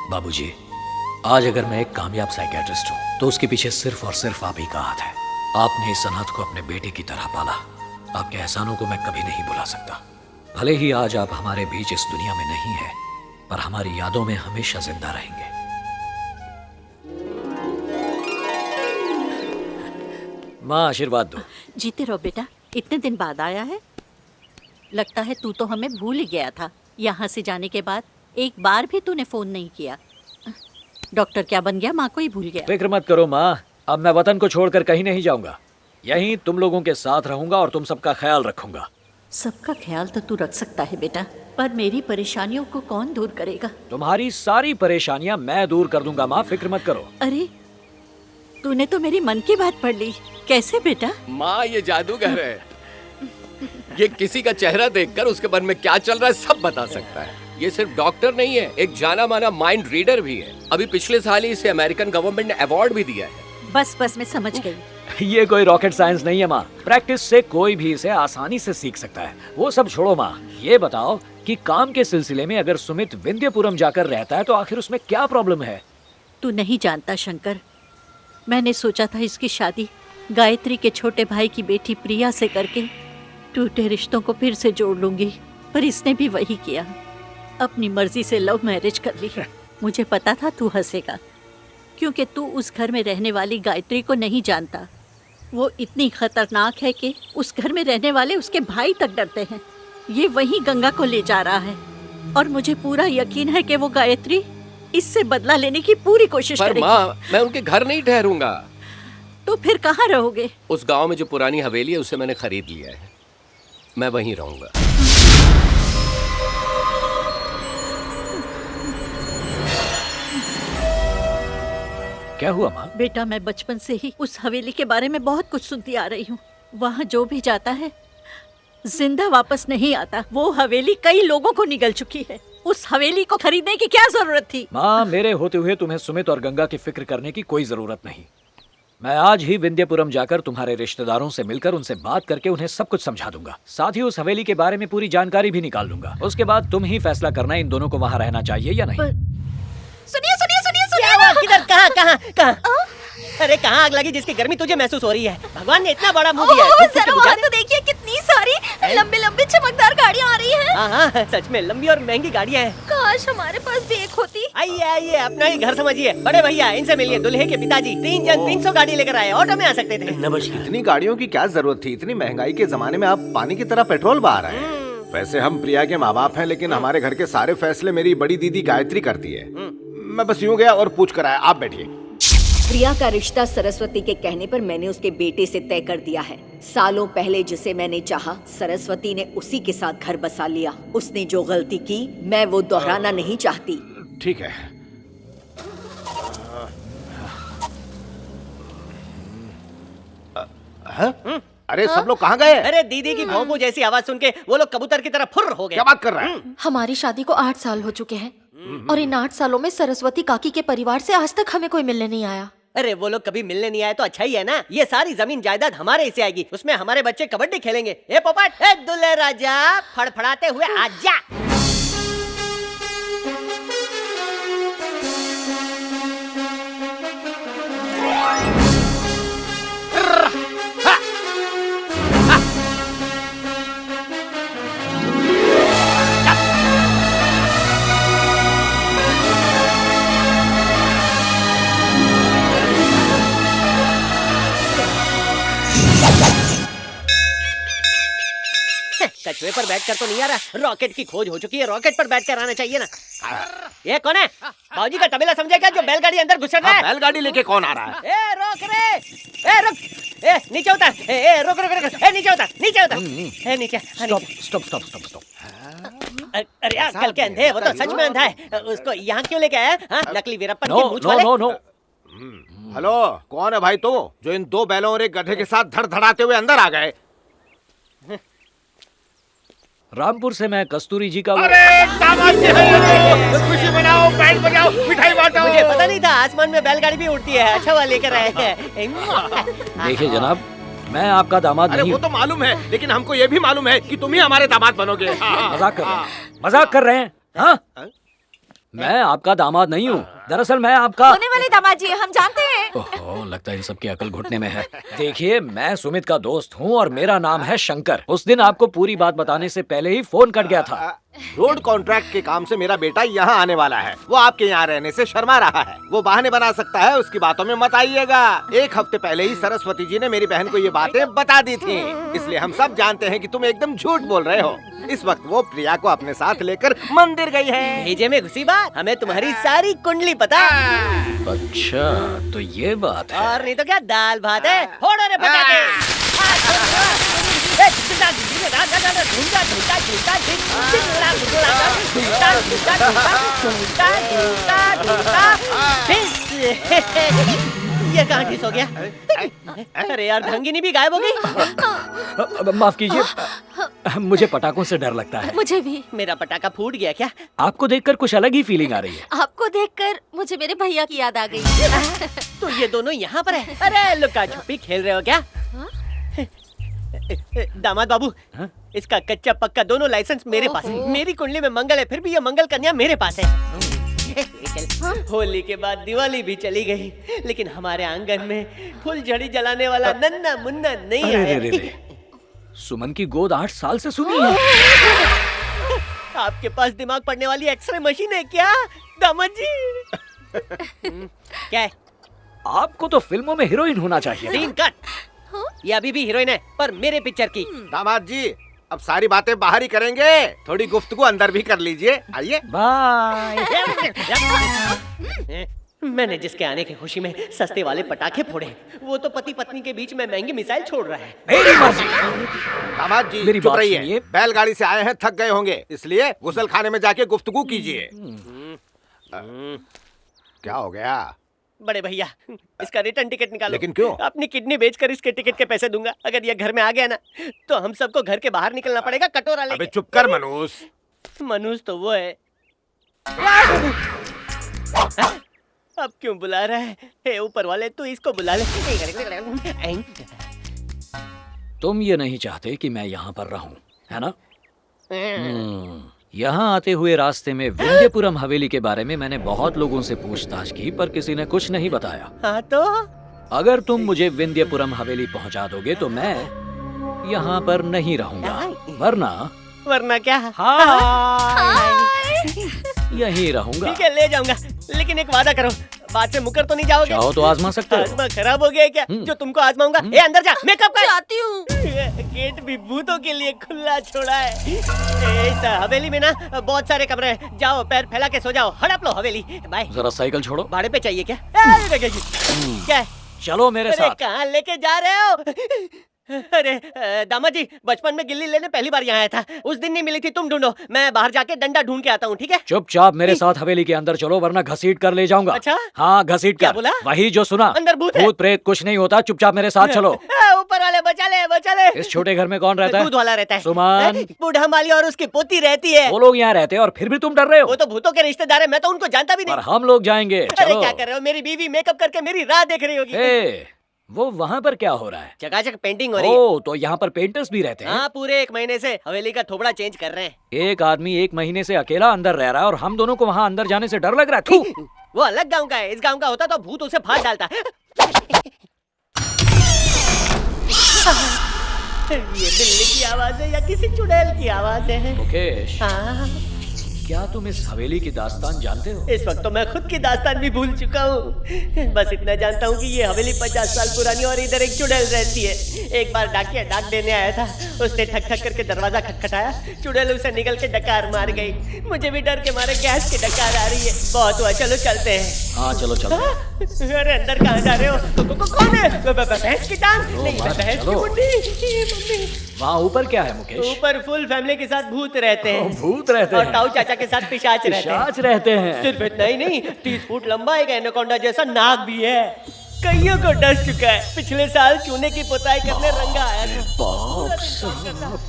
बाबूजी, आज अगर मैं एक कामयाब साइकियाट्रिस्ट हूँ तो उसके पीछे सिर्फ और सिर्फ आप ही का हाथ है। आपने इस अनाथ को अपने बेटे की तरह पाला। आपके एहसानों को मैं कभी नहीं भुला सकता। भले ही आज आप हमारे बीच इस दुनिया में नहीं है, पर हमारी यादों में हमेशा जिंदा रहेंगे। माँ, आशीर्वाद दो। जीते रहो बेटा। इतने दिन बाद आया है। लगता है तू तो हमें भूल ही गया था। यहाँ से जाने के बाद एक बार भी तूने फोन नहीं किया। डॉक्टर क्या बन गया, माँ को ही भूल गया। फिक्र मत करो माँ, अब मैं वतन को छोड़कर कहीं नहीं जाऊंगा। यहीं तुम लोगों के साथ रहूंगा और तुम सबका ख्याल रखूंगा। सबका ख्याल तो तू रख सकता है बेटा, पर मेरी परेशानियों को कौन दूर करेगा? तुम्हारी सारी परेशानियां मैं दूर कर दूंगा माँ, फिक्र मत करो। अरे, तूने तो मेरी मन की बात पढ़ ली। कैसे बेटा? माँ, ये जादूगर है। ये किसी का चेहरा देखकर उसके मन में क्या चल रहा है सब बता सकता है। ये सिर्फ डॉक्टर नहीं है, एक जाना माना माइंड रीडर भी है। अभी पिछले साल ही इसे अमेरिकन गवर्नमेंट ने अवार्ड भी दिया है। बस मैं समझ गई। ये कोई रॉकेट साइंस नहीं है माँ। प्रैक्टिस से कोई भी इसे आसानी से सीख सकता है। वो सब छोड़ो माँ, ये बताओ कि काम के सिलसिले में अगर सुमित विंध्यपुरम जाकर रहता है तो आखिर उसमें क्या प्रॉब्लम है? तू नहीं जानता शंकर, मैंने सोचा था इसकी शादी गायत्री के छोटे भाई की बेटी प्रिया से करके टूटे रिश्तों को फिर से जोड़ लूंगी, पर इसने भी वही किया। अपनी मर्जी से लव मैरिज कर ली। मुझे पता था तू हंसेगा, क्योंकि तू उस घर में रहने वाली गायत्री को नहीं जानता। वो इतनी खतरनाक है कि उस घर में रहने वाले उसके भाई तक डरते हैं। ये वही गंगा को ले जा रहा है और मुझे पूरा यकीन है कि वो गायत्री इससे बदला लेने की पूरी कोशिश पर करेगी। माँ, मैं उनके घर नहीं ठहरूंगा। तो फिर कहाँ रहोगे? उस गांव में जो पुरानी हवेली है उसे मैंने खरीद लिया है, मैं वहीं रहूंगा। क्या हुआ माँ? बेटा, मैं बचपन से ही उस हवेली के बारे में बहुत कुछ सुनती आ रही हूँ। वहाँ जो भी जाता है जिंदा वापस नहीं आता। वो हवेली कई लोगों को निगल चुकी है। उस हवेली को खरीदने की क्या जरूरत थी? माँ, मेरे होते हुए तुम्हें सुमित और गंगा की फिक्र करने की कोई जरूरत नहीं। मैं आज ही विंध्यपुरम जाकर तुम्हारे रिश्तेदारों से मिलकर उनसे बात करके उन्हें सब कुछ समझा दूंगा। साथ ही उस हवेली के बारे में पूरी जानकारी भी निकाल लूंगा। उसके बाद तुम ही फैसला करना इन दोनों को वहाँ रहना चाहिए या नहीं। सुनिए सुनिए सुनिए सुनिए। किधर? कहाँ कहाँ कहाँ? अरे कहाँ आग लगी जिसकी गर्मी तुझे महसूस हो रही है? भगवान ने इतना बड़ा मुंह दिया है। जरा वहाँ तो देखिए, कितनी सारी लंबी लंबी चमकदार गाड़ियाँ आ रही हैं। हाँ, सच में लंबी और महंगी गाड़ियाँ हैं। काश हमारे पास भी एक होती। आइए आइए, अपना ही घर समझिए। बड़े भैया, इनसे मिलिए। दुल्हे के पिताजी 3 जन 300 गाड़ी लेकर आए। ऑटो में आ सकते थे। नमस्कार। इतनी गाड़ियों की क्या जरूरत थी? इतनी महंगाई के जमाने में आप पानी की तरह पेट्रोल बहा रहे हैं। वैसे हम प्रिया के माँ बाप हैं, लेकिन हमारे घर के सारे फैसले मेरी बड़ी दीदी गायत्री करती है। मैं बस यूं गया और पूछ कर आया। आप बैठिए। प्रिया का रिश्ता सरस्वती के कहने पर मैंने उसके बेटे से तय कर दिया है। सालों पहले जिसे मैंने चाहा, सरस्वती ने उसी के साथ घर बसा लिया। उसने जो गलती की, मैं वो दोहराना नहीं चाहती। ठीक है। अरे सब लोग कहाँ गए? अरे दीदी की भौंपू जैसी आवाज सुन के वो लोग कबूतर की तरह फुर्र हो गए। क्या बात कर रहा है? हमारी शादी को 8 साल हो चुके हैं और इन 8 सालों में सरस्वती काकी के परिवार से आज तक हमें कोई मिलने नहीं आया। अरे वो लोग कभी मिलने नहीं आए तो अच्छा ही है ना। ये सारी जमीन जायदाद हमारे हिस्से आएगी। उसमें हमारे बच्चे कबड्डी खेलेंगे। ए पोपट, ए दुल्हे राजा, फड़फड़ाते हुए आजा। कछुए पर बैठकर तो नहीं आ रहा। रॉकेट की खोज हो चुकी है, रॉकेट पर बैठकर आना चाहिए ना। ये कौन है? बाबूजी का तबेला समझे क्या, जो बैलगाड़ी अंदर घुस रहा है? बैलगाड़ी लेके कौन आ रहा है? ए रोक रे, ए रुक, ए नीचे उतर, ए रुक रुक रुक, ए नीचे उतर, नीचे उतर, ए नीचे। स्टॉप। अरे यार, कल के अंधे, वो तो सच में अंधा है। उसको यहाँ क्यों लेके आया? हाँ, नकली वीरप्पन की मूंछ वाले। नो। हेलो, कौन है भाई तू, जो इन 2 बैलों और एक गधे के साथ धड़धड़ाते हुए अंदर आ गए? रामपुर से मैं कस्तूरी जी का। अरे दामाद जी, खुशी मनाओ, बैंड बजाओ, मिठाई बांटो। मुझे पता नहीं था आसमान में बैलगाड़ी भी उड़ती है। अच्छा हुआ लेकर आए हैं। देखिए जनाब, मैं आपका दामाद अरे नहीं वो तो मालूम है, लेकिन हमको ये भी मालूम है कि तुम ही हमारे दामाद बनोगे। मजाक कर रहे हैं? हाँ? मैं आपका दामाद नहीं हूँ, दरअसल मैं आपका होने वाले दामाद जी हम जानते हैं। ओहो, लगता है इन सबकी अकल घुटने में है। देखिए, मैं सुमित का दोस्त हूँ और मेरा नाम है शंकर। उस दिन आपको पूरी बात बताने से पहले ही फोन कट गया था। रोड कॉन्ट्रैक्ट के काम से मेरा बेटा यहाँ आने वाला है। वो आपके यहाँ रहने से शर्मा रहा है। वो बहाने बना सकता है, उसकी बातों में मत आइएगा। 1 हफ्ते पहले ही सरस्वती जी ने मेरी बहन को ये बातें बता दी थी, इसलिए हम सब जानते हैं कि तुम एकदम झूठ बोल रहे हो। इस वक्त वो प्रिया को अपने साथ लेकर मंदिर गई है। भेजे में घुसी बात, हमें तुम्हारी सारी कुंडली पता। अच्छा, तो ये बात है। और नहीं तो क्या, दाल भात है। फोड़ो रे पटाखे। ये कहाँ ठिस हो गया? अरे यार, भंगिनी भी गायब हो गई। माफ कीजिए, मुझे पटाखों से डर लगता है। मुझे भी। मेरा पटाखा फूट गया क्या? आपको देखकर कुछ अलग ही फीलिंग आ रही है। आपको देखकर मुझे मेरे भैया की याद आ गई। तो ये दोनों यहाँ पर है? अरे लुका छुपी खेल रहे हो क्या? दामाद बाबू, हाँ? इसका कच्चा पक्का दोनों लाइसेंस मेरे पास है। मेरी कुंडली में मंगल है, फिर भी ये मंगल कन्या मेरे पास है। होली के बाद दिवाली भी चली गई, लेकिन हमारे आंगन में फुलझड़ी जलाने वाला नन्ना मुन्ना नहीं अरे आया। रे रे रे। सुमन की गोद 8 साल से सुनी है। आपके पास दिमाग पढ़ने वाली एक्सरे मशीन है क्या दामाद जी? क्या है? आपको तो फिल्मों में हीरोइन होना चाहिए। Scene cut. ये अभी भी हीरोइन है, पर मेरे पिक्चर की। दामाद जी, अब सारी बातें बाहर ही करेंगे, थोड़ी गुफ्तगू अंदर भी कर लीजिए। आइए। बाय। मैंने जिसके आने की खुशी में सस्ते वाले पटाखे फोड़े, वो तो पति पत्नी के बीच में महंगी मिसाइल छोड़ रहा है। मेरी मर्जी। दामाद जी, मेरी चुप बात रहिए। सुनिए। बैलगाड़ी से आए हैं, थक गए होंगे, इसलिए गुसल खाने में जाके गुफ्तगू कीजिए। क्या हो गया? बड़े भैया, इसका रिटर्न टिकट निकालो। लेकिन क्यों? अपनी किडनी बेचकर इसके टिकट के पैसे दूंगा। अगर ये घर में आ गया ना, तो हम सबको घर के बाहर निकलना पड़ेगा कटोरा अबे लेके। चुप कर मनूस। मनुष्य तो वो है। अब क्यों बुला रहा है? हे ऊपर वाले, तू इसको बुला ले। तुम ये नहीं चाहते कि मैं यहाँ पर रहूं, है ना? यहाँ आते हुए रास्ते में विंध्यपुरम हवेली के बारे में मैंने बहुत लोगों से पूछताछ की, पर किसी ने कुछ नहीं बताया। हाँ तो? अगर तुम मुझे विंध्यपुरम हवेली पहुँचा दोगे तो मैं यहाँ पर नहीं रहूंगा, वरना क्या? यहीं रहूंगा। ठीक है, ले जाऊंगा, लेकिन एक वादा करो, बात से मुकर तो नहीं जाओगे? चाहो तो आजमा सकते हो। आजमा खराब हो गया है क्या? जो तुमको आजमाऊंगा। ए अंदर जा, मेकअप कर। जाती हूँ। गेट भी भूतों के लिए खुला छोड़ा है। इस हवेली में ना बहुत सारे कमरे हैं। जाओ, पैर फैला के सो जाओ। हड़प लो हवेली। बाय। जरा साइकिल छोड़ो। भाड़े पे चाहिए क्या? क्या है? चलो मेरे अरे साथ। कहाँ लेके जा रहे हो? अरे दामाद जी, बचपन में गिल्ली लेने पहली बार यहाँ आया था। उस दिन नहीं मिली थी, तुम ढूंढो, मैं बाहर जाके डंडा ढूंढ के आता हूँ। ठीक है? चुपचाप मेरे साथ हवेली के अंदर चलो, वरना घसीट कर ले जाऊंगा। अच्छा? हाँ, घसीट क्या कर। बोला? वही जो सुना। अंदर भूत है? भूत प्रेत कुछ नहीं होता, चुपचाप मेरे साथ चलो। ऊपर वाले बचा ले, बचा ले। इस छोटे घर में कौन रहता है? दूध वाला रहता है। सुमन। बूढ़ा माली और उसकी पोती रहती है। वो लोग यहाँ रहते हैं और फिर भी तुम डर रहे हो। वो तो भूतों के रिश्तेदार है, मैं तो उनको जानता भी और नहीं। हम लोग जाएंगे। अरे चलो। क्या कर रहे हो? मेरी बीवी मेकअप करके मेरी राह देख रही होगी। ए, वो वहाँ पर क्या हो रहा है? चकाचक पेंटिंग हो रही है। ओ, तो यहाँ पर पेंटर्स भी रहते हैं। हाँ, पूरे 1 महीने से हवेली का थोबड़ा चेंज कर रहे हैं। एक आदमी 1 महीने से अकेला अंदर रह रहा है और हम दोनों को वहाँ अंदर जाने से डर लग रहा है। थू। वो अलग गांव का है, इस गांव का होता तो भूत उसे फाड़ डालता। ये बिल्ली की आवाज है या किसी चुड़ैल की आवाज है? मुकेश, हाँ, क्या तुम इस हवेली की दास्तान जानते हो? इस वक्त तो मैं खुद की दास्तान भी भूल चुका हूँ। बस इतना जानता हूँ कि ये हवेली 50 साल पुरानी और इधर एक चुड़ैल रहती है। एक बार डाकिया डाक देने आया था, उसने ठक ठक करके दरवाजा खटखटाया, चुड़ैल उसे निकल के डकार मार गई। मुझे भी डर के मारे गैस की डकार आ रही है। बहुत हुआ, चलो चलते हैं। हाँ चलो चलो। अरे अंदर कहाँ जा रहे हो? कौन है? भैंस की टांग? नहीं, मत भैंस की चलो। मुंडी। मम्मी, वहाँ ऊपर क्या है मुकेश? ऊपर फुल फैमिली के साथ भूत रहते हैं। भूत रहते और हैं। ताऊ चाचा के साथ पिशाच रहते हैं। पिशाच रहते हैं। सिर्फ इतना ही नहीं, 30 फुट लंबा एक एनाकोंडा जैसा नाग भी है। कईयों को डस चुका है। पिछले साल चूने की पुताई करने रंगा आया था।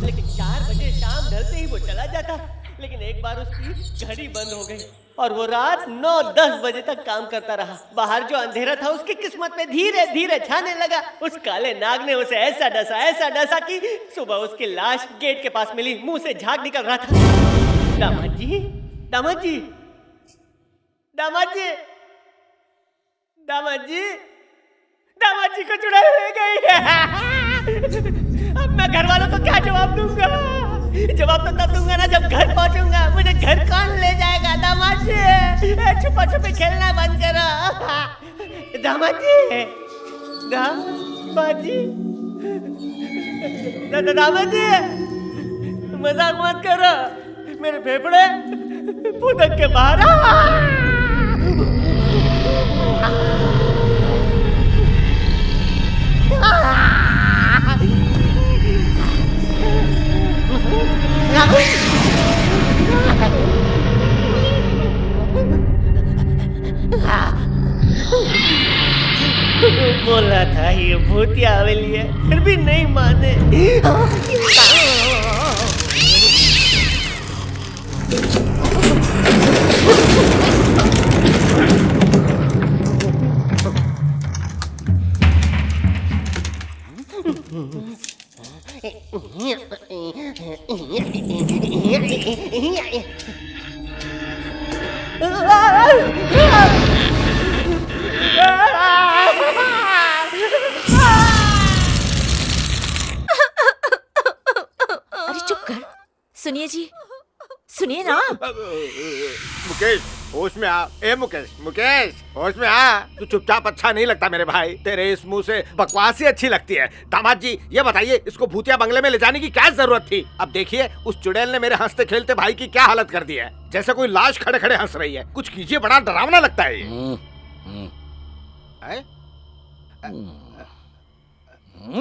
लेकिन 4 बजे शाम ढलते ही वो चला जाता। लेकिन एक बार उसकी घड़ी बंद हो गई और वो रात 9-10 बजे तक काम करता रहा। बाहर जो अंधेरा था उसकी किस्मत में धीरे धीरे छाने लगा। उस काले नाग ने उसे ऐसा डसा कि सुबह उसकी लाश गेट के पास मिली। मुंह से झाग निकल रहा था। दामाद जी, दामाद जी, दामाद जी, दामाद जी, दामाद जी को चुड़ैल ले गई है। अब मैं घर वालों को क्या जवाब दूंगा? जवाब तो तब दूंगा ना जब घर पहुंचूंगा। मुझे घर कौन ले जाएगा? दामाद जी, छुपा छुपी खेलना बंद करो। दामाद जी, दामाद जी, दामाद जी, मजाक मत करो। मेरे फेफड़े फुदक के बाहर बोला था ये भूतिया हवेली है, फिर भी नहीं माने। अरे चुप कर। सुनिए जी, सुनिए ना। मुकेश होश में आ। ए मुकेश, मुकेश होश में आ। तू चुपचाप अच्छा नहीं लगता मेरे भाई। तेरे इस मुंह से बकवास ही अच्छी लगती है। दामाद जी ये बताइए, इसको भूतिया बंगले में ले जाने की क्या जरूरत थी? अब देखिए उस चुड़ैल ने मेरे हंसते खेलते भाई की क्या हालत कर दी है। जैसे कोई लाश खड़े खड़े हंस रही है। कुछ कीजिए, बड़ा डरावना लगता है ये।